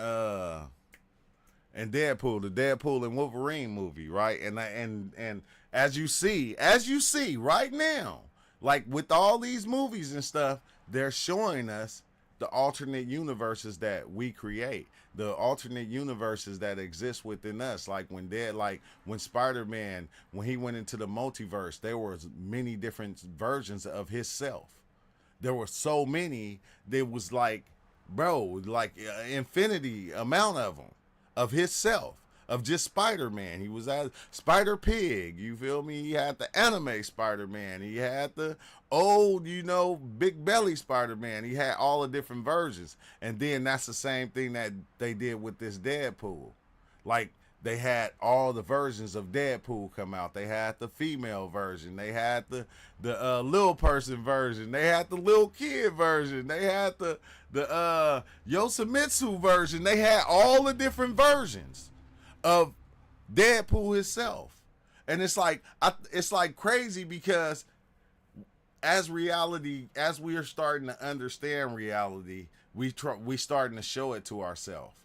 Deadpool, the Deadpool and Wolverine movie, right? And as you see right now, like with all these movies and stuff, they're showing us the alternate universes that we create, the alternate universes that exist within us. Like when Spider-Man, when he went into the multiverse, there was many different versions of himself. There were so many, there was like, bro, like infinity amount of them, of himself, of just Spider-Man. He was a Spider-Pig, you feel me? He had the anime Spider-Man. He had the old, big belly Spider-Man. He had all the different versions. And then that's the same thing that they did with this Deadpool. Like, they had all the versions of Deadpool come out. They had the female version. They had the little person version. They had the little kid version. They had the Yosamitsu version. They had all the different versions of Deadpool himself. And it's like crazy because as we are starting to understand reality, we starting to show it to ourselves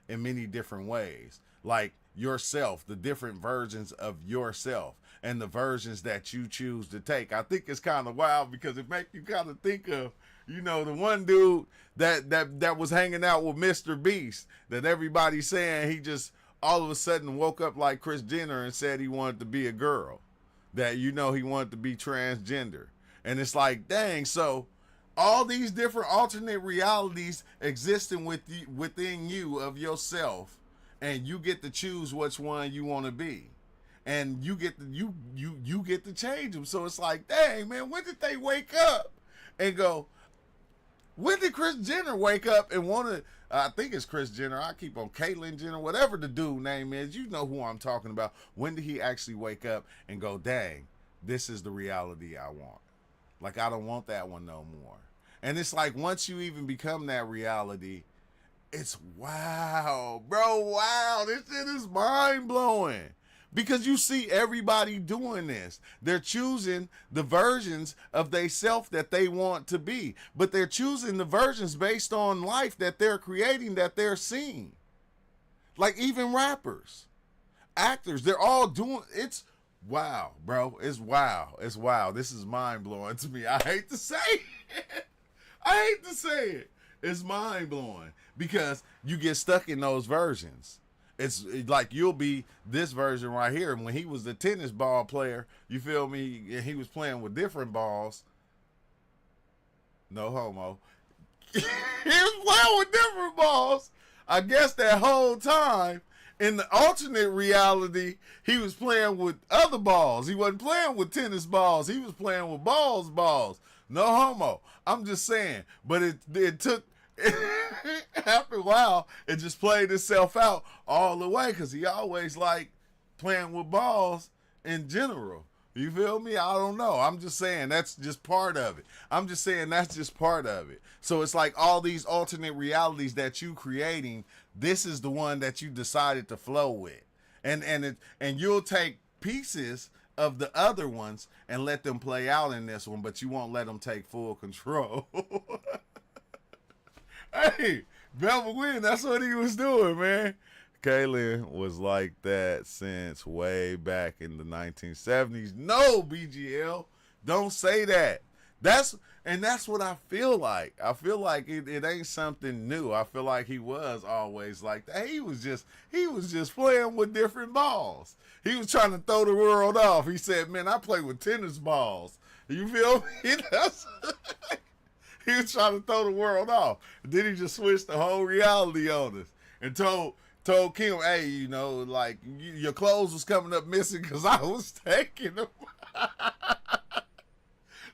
in many different ways. Like yourself, the different versions of yourself and the versions that you choose to take. I think it's kind of wild because it makes you kind of think of, the one dude that was hanging out with Mr. Beast, that everybody's saying he just all of a sudden woke up like Kris Jenner and said he wanted to be a girl, that he wanted to be transgender. And it's like, dang, so all these different alternate realities existing within you of yourself, and you get to choose which one you want to be, and you get to change them. So it's like, dang, man, when did they wake up and go? When did Kris Jenner wake up and want to? I think it's Kris Jenner. I keep on Caitlyn Jenner, whatever the dude name is. You know who I'm talking about. When did he actually wake up and go, dang, this is the reality I want? Like, I don't want that one no more. And it's like, once you even become that reality, it's wow, bro, wow. This shit is mind-blowing. Because you see everybody doing this. They're choosing the versions of they self that they want to be. But they're choosing the versions based on life that they're creating, that they're seeing. Like even rappers, actors, they're all doing, it's wow, bro. It's wow. It's wow. This is mind-blowing to me. I hate to say it. I hate to say it. It's mind-blowing because you get stuck in those versions. It's like you'll be this version right here. And when he was the tennis ball player, you feel me? He was playing with different balls. No homo. He was playing with different balls. I guess that whole time in the alternate reality, he was playing with other balls. He wasn't playing with tennis balls. He was playing with balls. No homo. I'm just saying. But it took... after a while, it just played itself out all the way because he always liked playing with balls in general. You feel me? I don't know. I'm just saying that's just part of it. I'm just saying that's just part of it. So it's like all these alternate realities that you creating, this is the one that you decided to flow with. And you'll take pieces of the other ones and let them play out in this one, but you won't let them take full control. Hey, Velvet Wind, that's what he was doing, man. Kaylin was like that since way back in the 1970s. No, BGL, don't say that. That's what I feel like. I feel like it ain't something new. I feel like he was always like that. He was just playing with different balls. He was trying to throw the world off. He said, man, I play with tennis balls. You feel me? He was trying to throw the world off. Then he just switched the whole reality on us and told Kim, hey, like your clothes was coming up missing because I was taking them.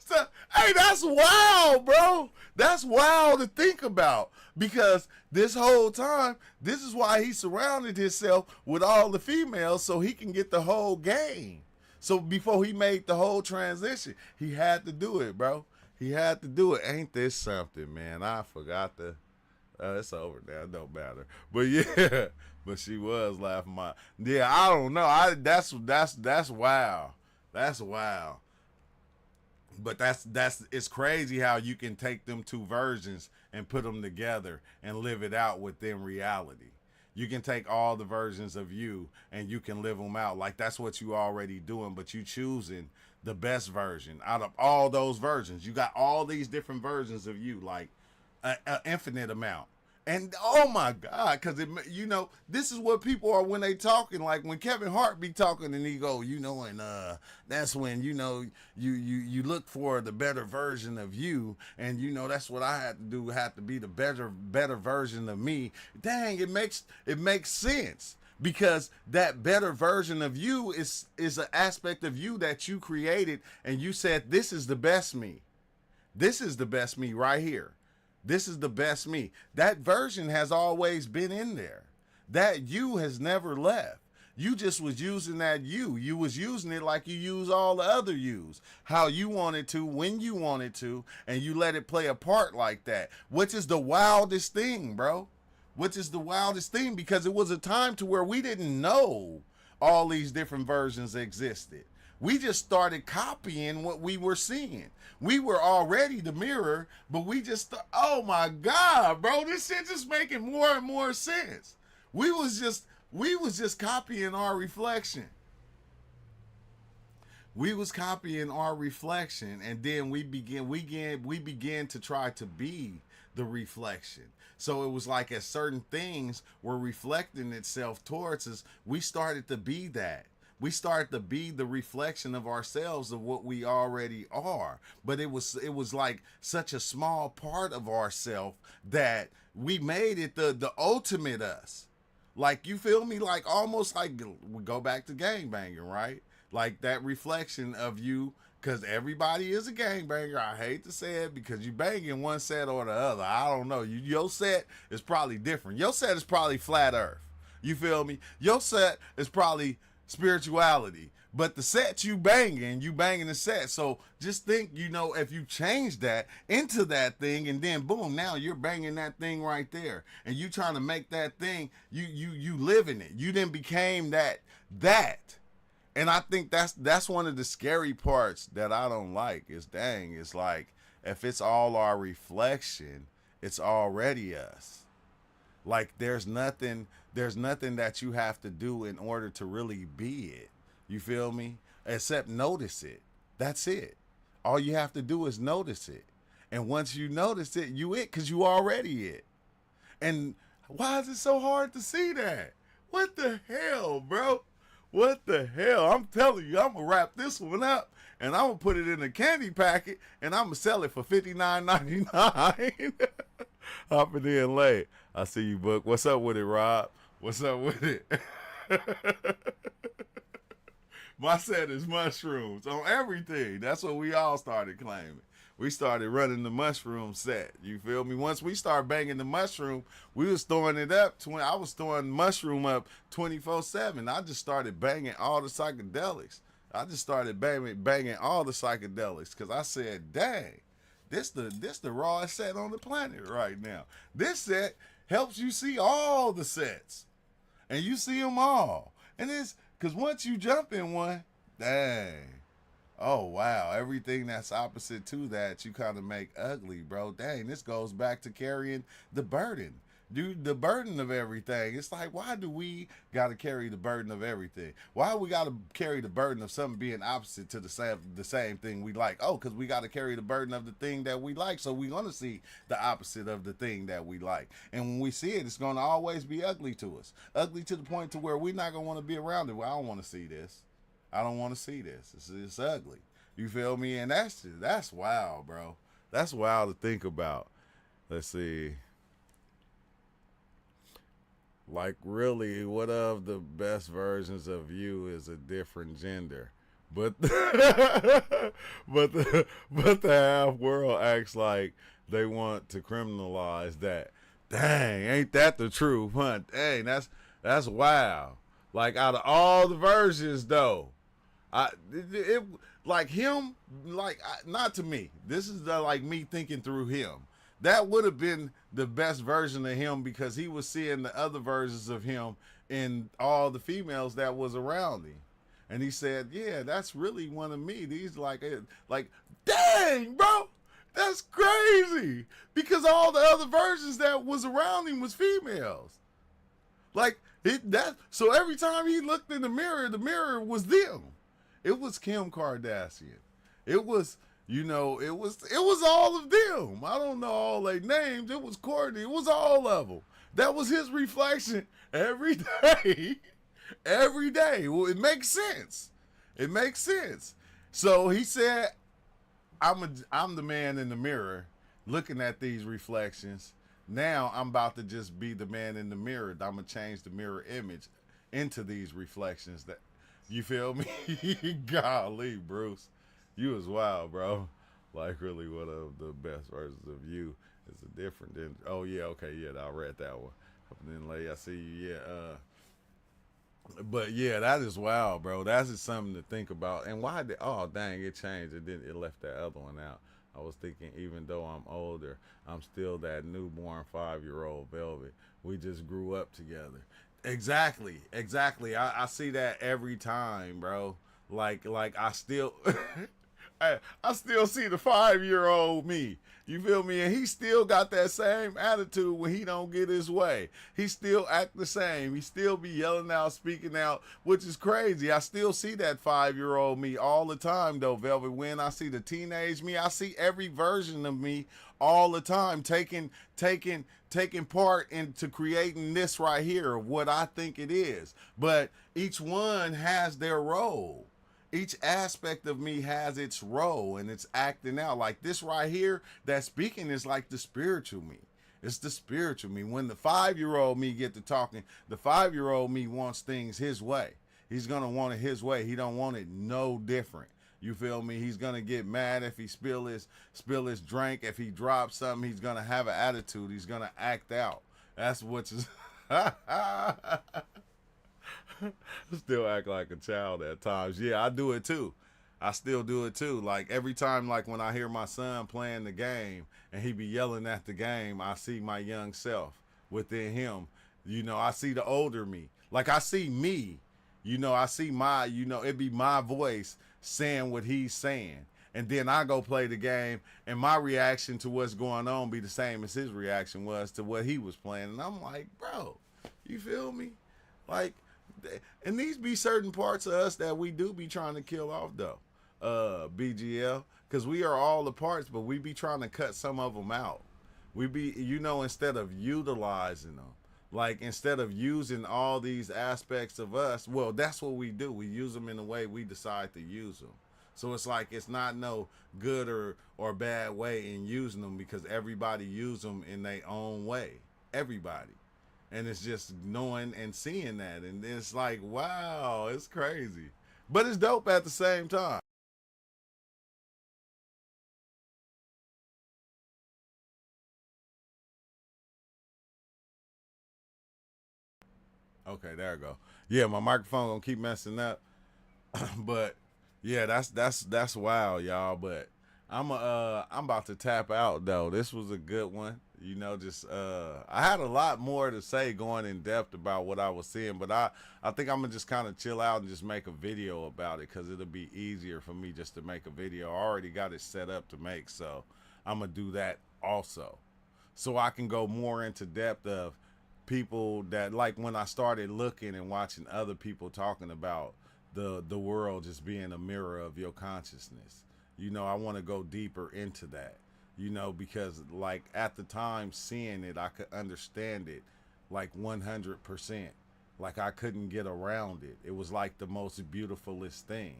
So, hey, that's wild, bro. That's wild to think about, because this whole time, this is why he surrounded himself with all the females, so he can get the whole game. So before he made the whole transition, he had to do it, bro. He had to do it. Ain't this something, man? I forgot the. It's over there. It don't matter. But yeah, but she was laughing. Yeah, I don't know. That's wild. That's wild. But it's crazy how you can take them two versions and put them together and live it out within reality. You can take all the versions of you and you can live them out. Like, that's what you already doing, but you choosing the best version out of all those versions. You got all these different versions of you, like an infinite amount. And oh my God, because this is what people are when they talking. Like when Kevin Hart be talking and he go, and that's when you look for the better version of you, and that's what I had to do. Have to be the better version of me. Dang, it makes sense, because that better version of you is an aspect of you that you created, and you said, this is the best me. This is the best me right here. This is the best me. That version has always been in there. That you has never left. You just was using that you. You was using it like you use all the other yous. How you wanted to, when you wanted to, and you let it play a part like that. Which is the wildest thing, bro. Which is the wildest thing, because it was a time to where we didn't know all these different versions existed. We just started copying what we were seeing. We were already the mirror, but we just, oh my God, bro, this shit just making more and more sense. We was just copying our reflection. We was copying our reflection, and then we began to try to be the reflection. So it was like, as certain things were reflecting itself towards us, we started to be that. We started to be the reflection of ourselves, of what we already are. But it was like such a small part of ourselves that we made it the ultimate us. Like, you feel me? Like, almost like, we go back to gangbanging, right? Like that reflection of you, because everybody is a gangbanger. I hate to say it, because you banging one set or the other. I don't know. Your set is probably different. Your set is probably flat earth. You feel me? Your set is probably spirituality, but the set you banging the set. So just think, if you change that into that thing, and then boom, now you're banging that thing right there, and you trying to make that thing, you live in it. You then became that. And I think that's one of the scary parts that I don't like, is dang, it's like, if it's all our reflection, it's already us. Like, there's nothing that you have to do in order to really be it. You feel me? Except notice it. That's it. All you have to do is notice it. And once you notice it, you it, because you already it. And why is it so hard to see that? What the hell, bro? What the hell? I'm telling you, I'm going to wrap this one up, and I'm going to put it in a candy packet, and I'm going to sell it for $59.99. Hopping in late. I see you, Book. What's up with it, Rob? What's up with it? My set is mushrooms on everything. That's what we all started claiming. We started running the mushroom set. You feel me? Once we started banging the mushroom, we was throwing it up. I was throwing mushroom up 24/7. I just started banging all the psychedelics. I just started banging all the psychedelics, because I said, dang, this the rawest set on the planet right now. This set helps you see all the sets, and you see them all. And it's because once you jump in one, dang, oh wow, everything that's opposite to that you kind of make ugly, bro. Dang, this goes back to carrying the burden. Dude, the burden of everything. It's like, why do we got to carry the burden of everything? Why we got to carry the burden of something being opposite to the same thing we like? Oh, because we got to carry the burden of the thing that we like, so we're going to see the opposite of the thing that we like. And when we see it, it's going to always be ugly to us. Ugly to the point to where we're not going to want to be around it. Well, I don't want to see this. I don't want to see this. It's ugly. You feel me? And that's wild, bro. That's wild to think about. Let's see. Like, really, what of the best versions of you is a different gender? But but the half world acts like they want to criminalize that. Dang, ain't that the truth, huh? Dang, that's wild. Like out of all the versions, though, it like him, not to me. This is like me thinking through him. That would have been the best version of him because he was seeing the other versions of him in all the females that was around him. And he said, "Yeah, that's really one of me." These like, dang, bro, that's crazy. Because all the other versions that was around him was females. Like so every time he looked in the mirror was them. It was Kim Kardashian. It was, it was all of them. I don't know all their names. It was Courtney. It was all of them. That was his reflection every day. Every day. Well, it makes sense. It makes sense. So he said, I'm the man in the mirror looking at these reflections. Now I'm about to just be the man in the mirror. I'm gonna change the mirror image into these reflections. That you feel me? Golly, Bruce, you was wild, bro. Like really, one of the best versions of you is a different. Than, oh yeah, okay, yeah, I read that one. Then I see you. Yeah, but yeah, that is wild, bro. That's just something to think about. And why did? Oh dang, it changed. It left that other one out. I was thinking, even though I'm older, I'm still that newborn 5-year-old Velvet. We just grew up together. Exactly, exactly. I see that every time, bro. Like I still, I still see the 5-year-old me. You feel me? And he still got that same attitude when he don't get his way. He still act the same. He still be yelling out, speaking out, which is crazy. I still see that 5-year-old me all the time, though, Velvet. When I see the teenage me, I see every version of me all the time, taking part into creating this right here, what I think it is. But each one has their role. Each aspect of me has its role and it's acting out. Like this right here, that speaking is like the spiritual me. It's the spiritual me. When the 5-year-old me get to talking, the 5-year-old me wants things his way. He's gonna want it his way. He don't want it no different. You feel me? He's gonna get mad if he spill his drink. If he drops something, he's gonna have an attitude. He's gonna act out. That's what's still act like a child at times. Yeah, I do it too. I still do it too. Like every time, like when I hear my son playing the game and he be yelling at the game, I see my young self within him. I see the older me. Like I see me. I see it be my voice saying what he's saying. And then I go play the game and my reaction to what's going on be the same as his reaction was to what he was playing. And I'm like, bro, you feel me? Like, and these be certain parts of us that we do be trying to kill off though, BGL, because we are all the parts, but we be trying to cut some of them out. We be, instead of utilizing them, like instead of using all these aspects of us, well, that's what we do. We use them in the way we decide to use them. So it's like it's not no good or bad way in using them because everybody use them in their own way. Everybody. And it's just knowing and seeing that. And it's like, wow, it's crazy. But it's dope at the same time. Okay, there we go. Yeah, my microphone gonna keep messing up. But yeah, that's wild, y'all. But I'm about to tap out though. This was a good one. Just I had a lot more to say going in depth about what I was seeing, but I think I'm gonna just kind of chill out and just make a video about it because it'll be easier for me just to make a video. I already got it set up to make, so I'm gonna do that also, so I can go more into depth of people that, like, when I started looking and watching other people talking about the world just being a mirror of your consciousness. I want to go deeper into that. Because like at the time seeing it, I could understand it like 100%. Like I couldn't get around it. It was like the most beautifulest thing.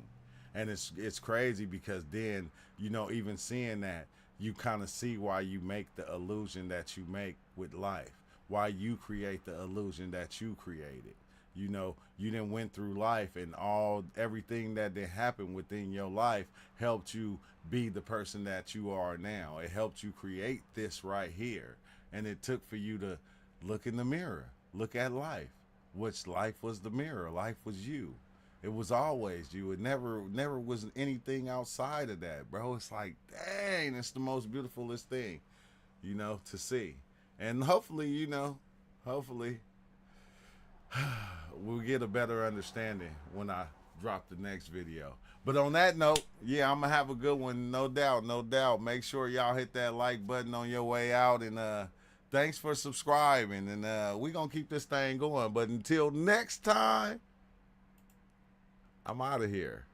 And it's crazy because then, even seeing that, you kind of see why you make the illusion that you make with life, why you create the illusion that you created. You know, you didn't went through life, and everything that did happen within your life helped you be the person that you are now. It helped you create this right here. And it took for you to look in the mirror, look at life, which life was the mirror. Life was you. It was always you. It never was anything outside of that, bro. It's like, dang, it's the most beautifulest thing, to see. And hopefully, hopefully we'll get a better understanding when I drop the next video. But on that note, yeah, I'm gonna have a good one, no doubt, no doubt. Make sure y'all hit that like button on your way out, and thanks for subscribing. And we gonna keep this thing going. But until next time, I'm out of here.